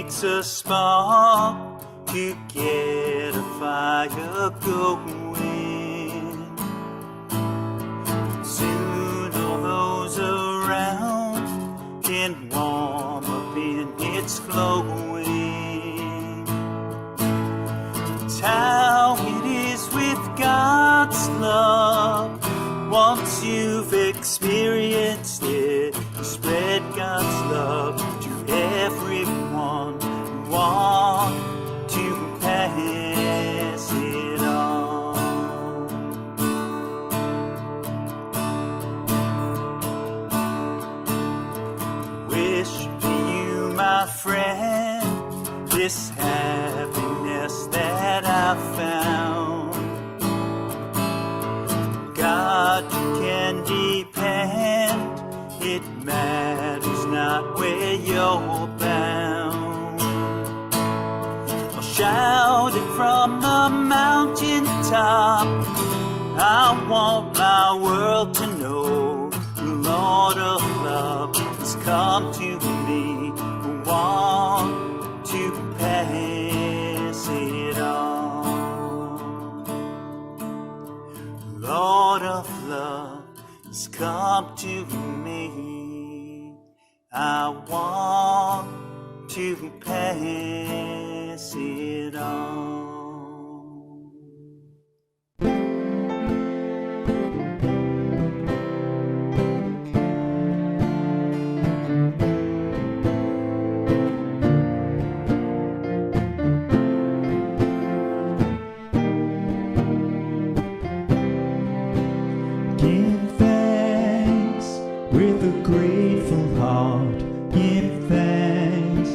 takes a spark to get a fire going. Soon all those around can warm up in its glowing. It's how it is with God's love. Once you've experienced it, spread God's love to everyone who wants to pass it on. Wish for you, my friend, this happiness that I found. God you can depend, it matters not where you're bound. I'll shout it from the mountaintop, I want my world to know the Lord of love has come to me, who want to pass it on. Lord of love has come to me, I want to pass it on. Give thanks with a grateful heart. Give thanks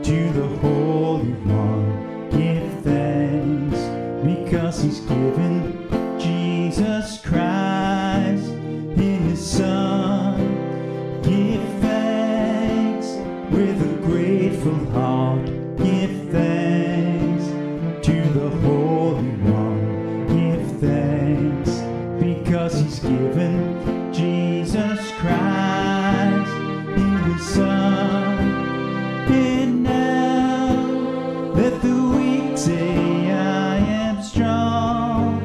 to the Holy One. Give thanks because He's given Jesus Christ, His Son. Give thanks with a grateful heart. Give thanks to the Holy One. Give thanks because He's given Jesus Christ, His Son. And now let the weak say I am strong.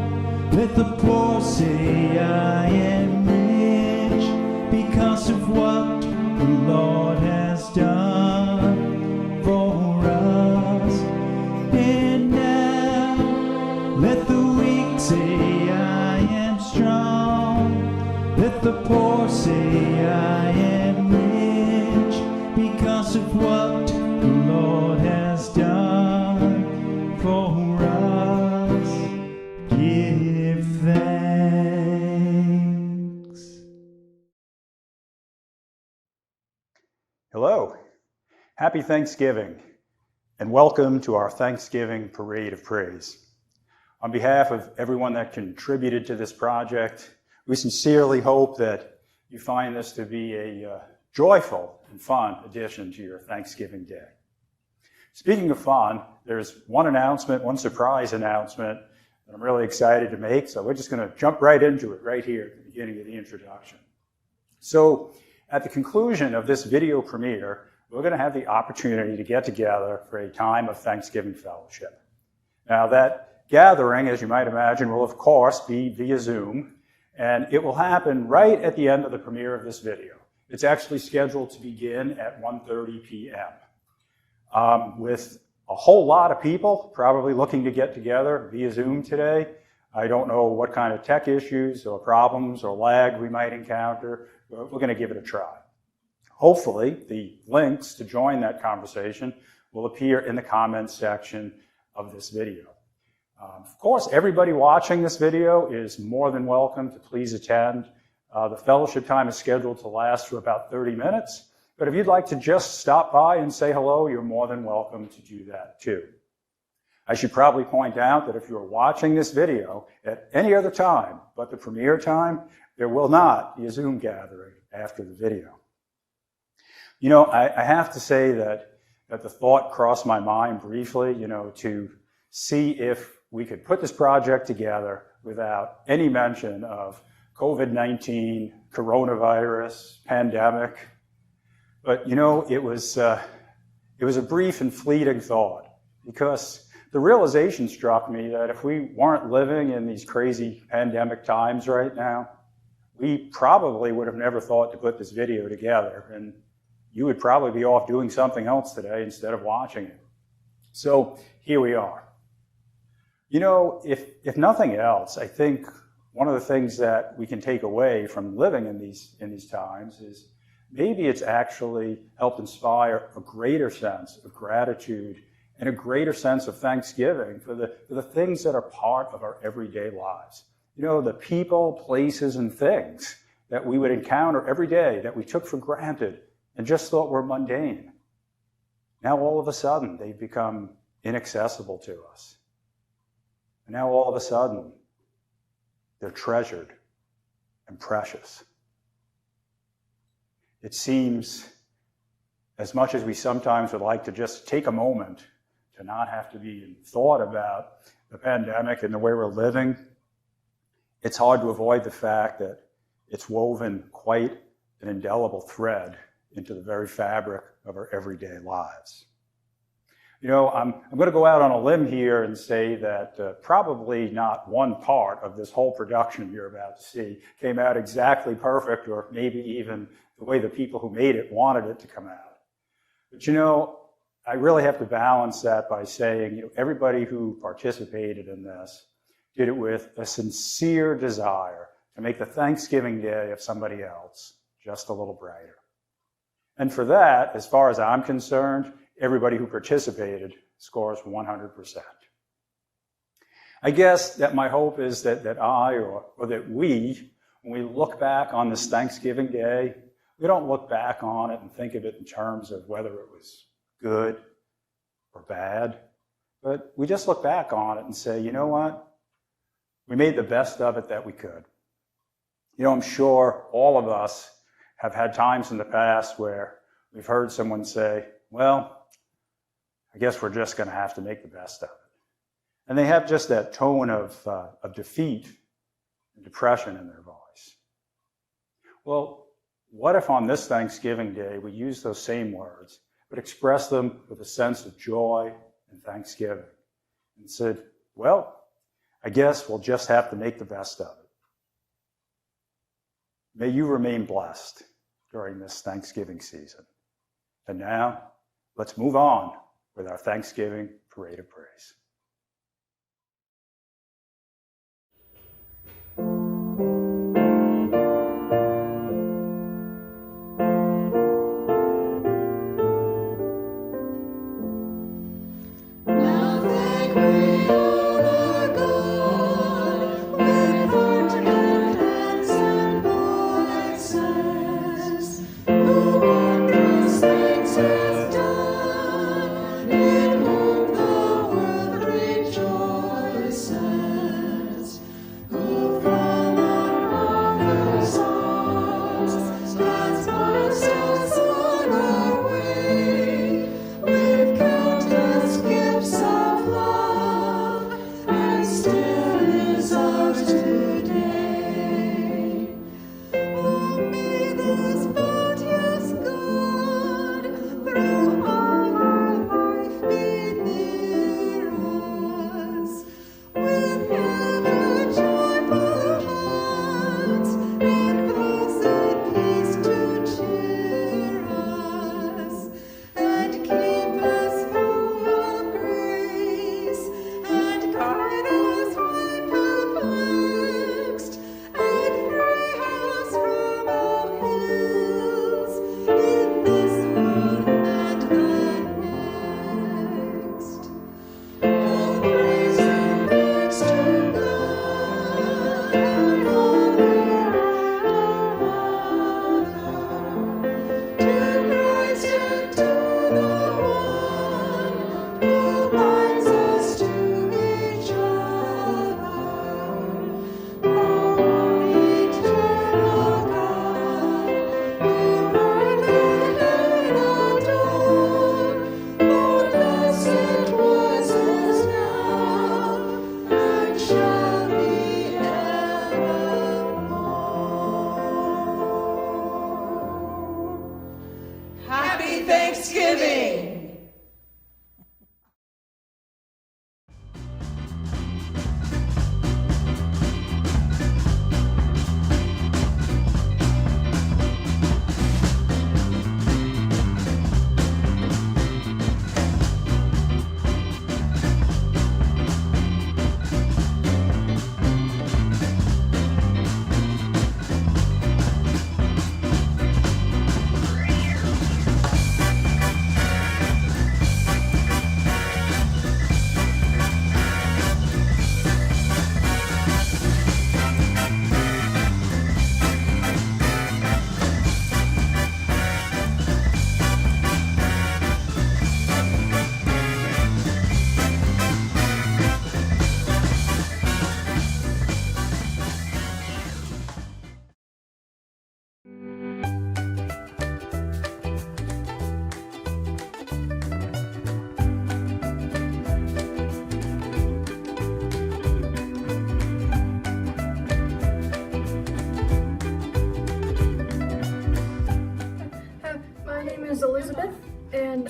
Let the poor say I am rich because of what the Lord has done for us. And now let the weak say I am strong. Let the poor say I am rich because of what the Lord has done for us. Give thanks. Hello, happy Thanksgiving, and welcome to our Thanksgiving Parade of Praise. On behalf of everyone that contributed to this project, we sincerely hope that you find this to be a joyful and fun addition to your Thanksgiving day. Speaking of fun, there's one surprise announcement that I'm really excited to make, so we're just going to jump right into it right here at the beginning of the introduction. So, at the conclusion of this video premiere, we're going to have the opportunity to get together for a time of Thanksgiving fellowship. Now, that gathering, as you might imagine, will of course be via Zoom, and it will happen right at the end of the premiere of this video. It's actually scheduled to begin at 1:30 p.m. With a whole lot of people probably looking to get together via Zoom today. I don't know what kind of tech issues or problems or lag we might encounter, but we're going to give it a try. Hopefully, the links to join that conversation will appear in the comments section of this video. Of course, everybody watching this video is more than welcome to please attend. The fellowship time is scheduled to last for about 30 minutes, but if you'd like to just stop by and say hello, you're more than welcome to do that too. I should probably point out that if you're watching this video at any other time but the premiere time, there will not be a Zoom gathering after the video. You know, I have to say that the thought crossed my mind briefly, to see if we could put this project together without any mention of COVID-19, coronavirus, pandemic. But, it was It was a brief and fleeting thought, because the realization struck me that if we weren't living in these crazy pandemic times right now, we probably would have never thought to put this video together, and you would probably be off doing something else today instead of watching it. So here we are. You know, if nothing else, I think one of the things that we can take away from living in these times is maybe it's actually helped inspire a greater sense of gratitude and a greater sense of thanksgiving for the things that are part of our everyday lives. You know, the people, places, and things that we would encounter every day that we took for granted and just thought were mundane. Now all of a sudden they've become inaccessible to us. And now all of a sudden they're treasured and precious. It seems, as much as we sometimes would like to just take a moment to not have to be in thought about the pandemic and the way we're living, it's hard to avoid the fact that it's woven quite an indelible thread into the very fabric of our everyday lives. You know, I'm going to go out on a limb here and say that probably not one part of this whole production you're about to see came out exactly perfect, or maybe even the way the people who made it wanted it to come out. But you know, I really have to balance that by saying, you know, everybody who participated in this did it with a sincere desire to make the Thanksgiving Day of somebody else just a little brighter. And for that, as far as I'm concerned, everybody who participated scores 100%. I guess that my hope is that I, or that we, when we look back on this Thanksgiving Day, we don't look back on it and think of it in terms of whether it was good or bad, but we just look back on it and say, you know what? We made the best of it that we could. You know, I'm sure all of us have had times in the past where we've heard someone say, well, I guess we're just going to have to make the best of it. And they have just that tone of defeat and depression in their voice. Well, what if on this Thanksgiving Day we use those same words, but express them with a sense of joy and thanksgiving, and said, well, I guess we'll just have to make the best of it. May you remain blessed during this Thanksgiving season. And now, let's move on with our Thanksgiving Parade of Praise. In whom the world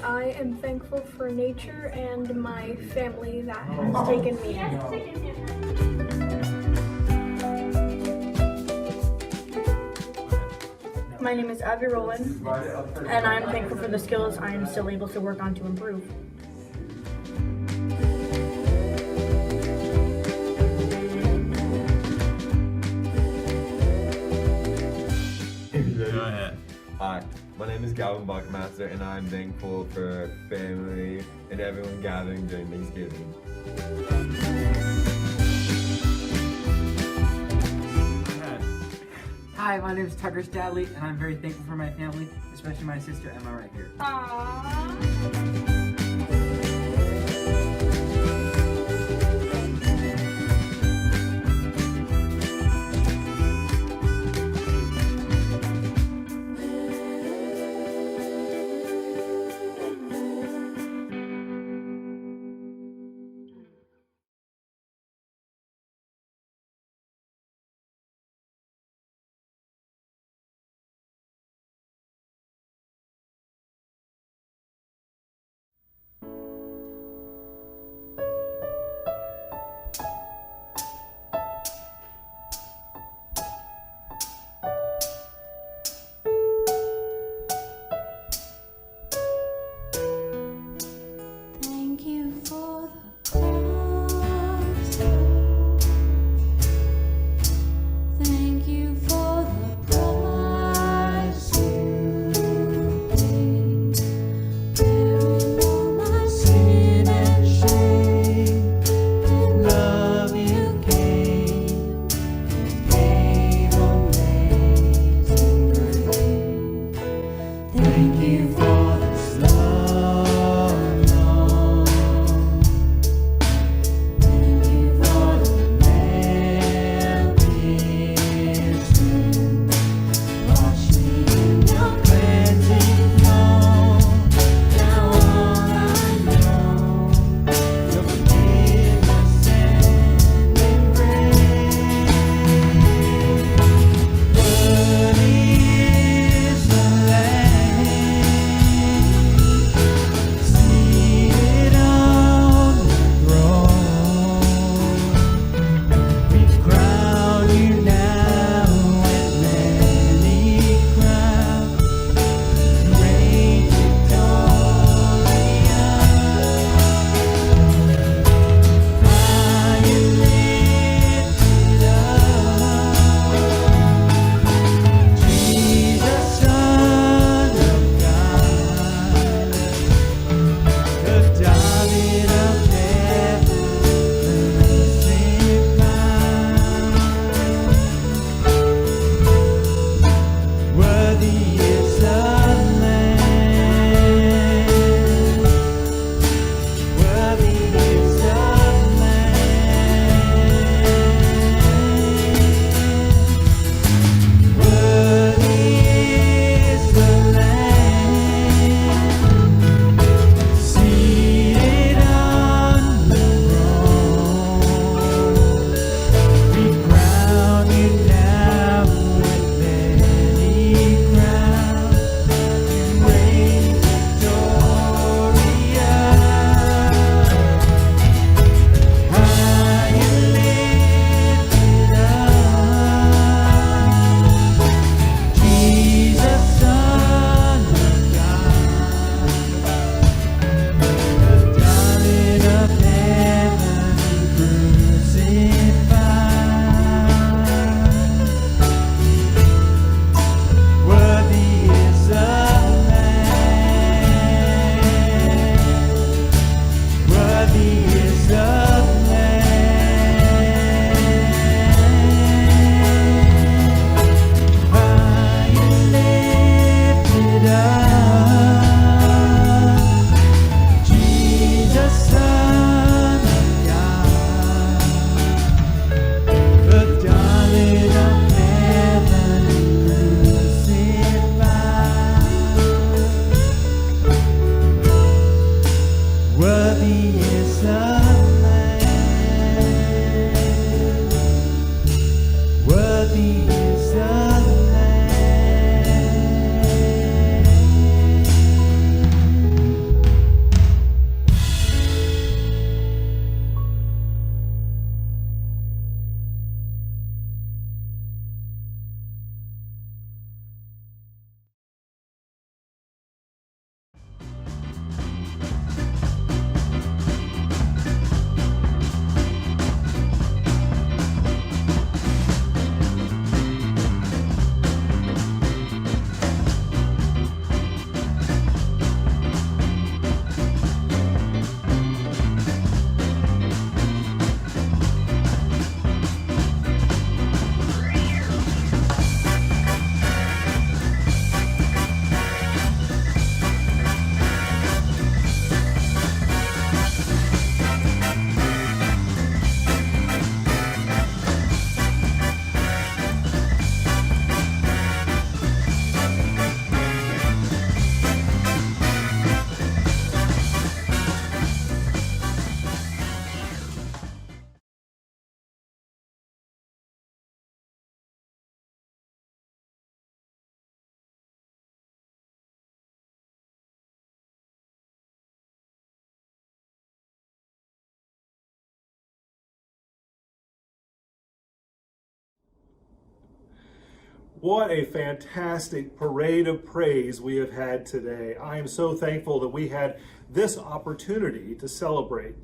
I am thankful for nature and my family that has taken me in. My name is Abby Rowland, and I'm thankful for the skills I am still able to work on to improve. Go ahead. Hi, my name is Galvin Buckmaster, and I'm thankful for family and everyone gathering during Thanksgiving. Go ahead. Hi, my name is Tucker Stadley, and I'm very thankful for my family, especially my sister Emma right here. Aww. What a fantastic parade of praise we have had today. I am so thankful that we had this opportunity to celebrate.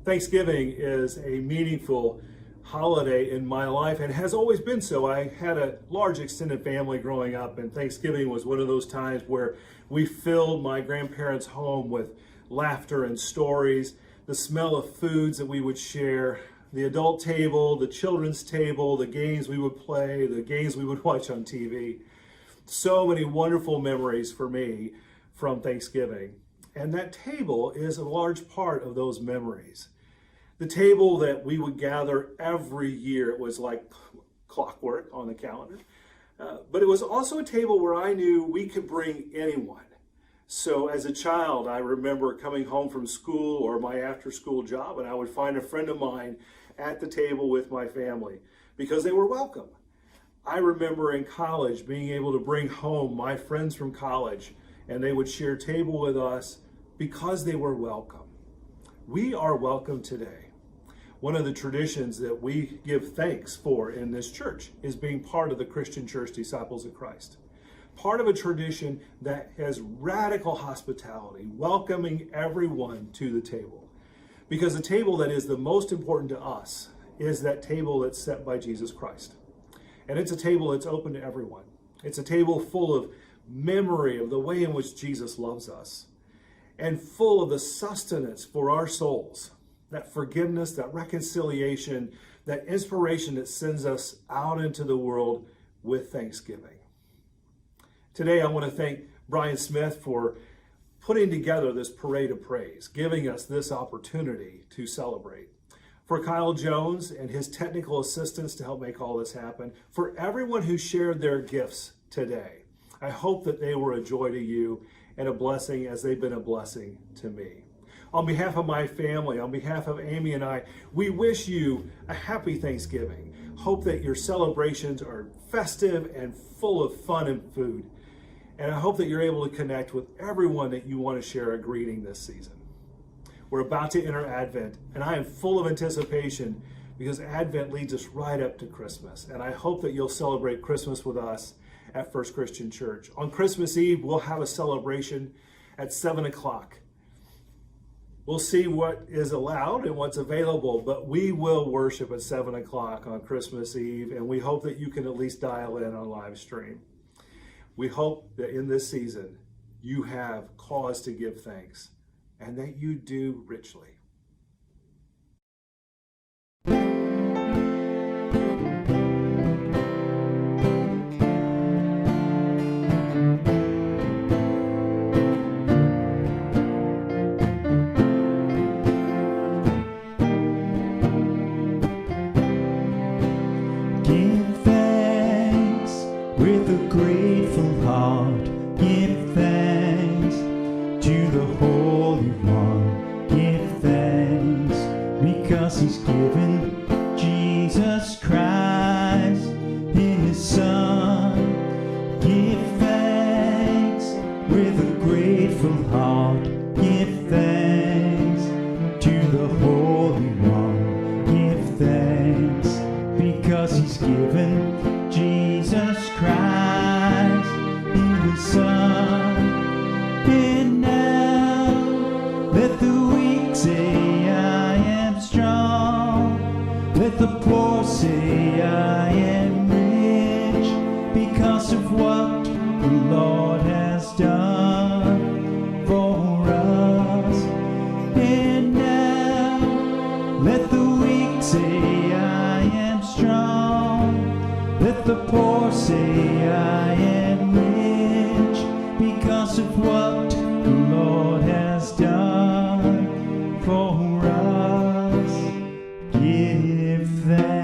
Thanksgiving is a meaningful holiday in my life and has always been so. I had a large extended family growing up, and Thanksgiving was one of those times where we filled my grandparents' home with laughter and stories, the smell of foods that we would share, the adult table, the children's table, the games we would play, the games we would watch on TV. So many wonderful memories for me from Thanksgiving. And that table is a large part of those memories. The table that we would gather every year, it was like clockwork on the calendar. But it was also a table where I knew we could bring anyone. So as a child, I remember coming home from school or my after-school job, and I would find a friend of mine at the table with my family because they were welcome. I remember in college being able to bring home my friends from college, and they would share table with us because they were welcome. We are welcome today. One of the traditions that we give thanks for in this church is being part of the Christian Church Disciples of Christ. Part of a tradition that has radical hospitality, welcoming everyone to the table. Because the table that is the most important to us is that table that's set by Jesus Christ. And it's a table that's open to everyone. It's a table full of memory of the way in which Jesus loves us, and full of the sustenance for our souls, that forgiveness, that reconciliation, that inspiration that sends us out into the world with thanksgiving. Today, I want to thank Brian Smith for putting together this parade of praise, giving us this opportunity to celebrate. For Kyle Jones and his technical assistants to help make all this happen. For everyone who shared their gifts today. I hope that they were a joy to you and a blessing as they've been a blessing to me. On behalf of my family, on behalf of Amy and I, we wish you a happy Thanksgiving. Hope that your celebrations are festive and full of fun and food. And I hope that you're able to connect with everyone that you want to share a greeting this season. We're about to enter Advent, and I am full of anticipation because Advent leads us right up to Christmas. And I hope that you'll celebrate Christmas with us at First Christian Church. On Christmas Eve, we'll have a celebration at 7 o'clock. We'll see what is allowed and what's available, but we will worship at 7 o'clock on Christmas Eve, and we hope that you can at least dial in on live stream. We hope that in this season, you have cause to give thanks, and that you do richly. Give thanks with a grateful heart. Give thanks to the Holy One. Give thanks because He's given Jesus Christ in His Son. Give thanks with a grateful heart. Give thanks to the Holy One. Give thanks because He's given Jesus Christ in His Son. And now let the weak say I am strong. Let the poor say I am rich because of what the Lord has done for us. And now let the weak say I am strong. Let the poor say I am rich because of what the Lord has done for us. Give thanks.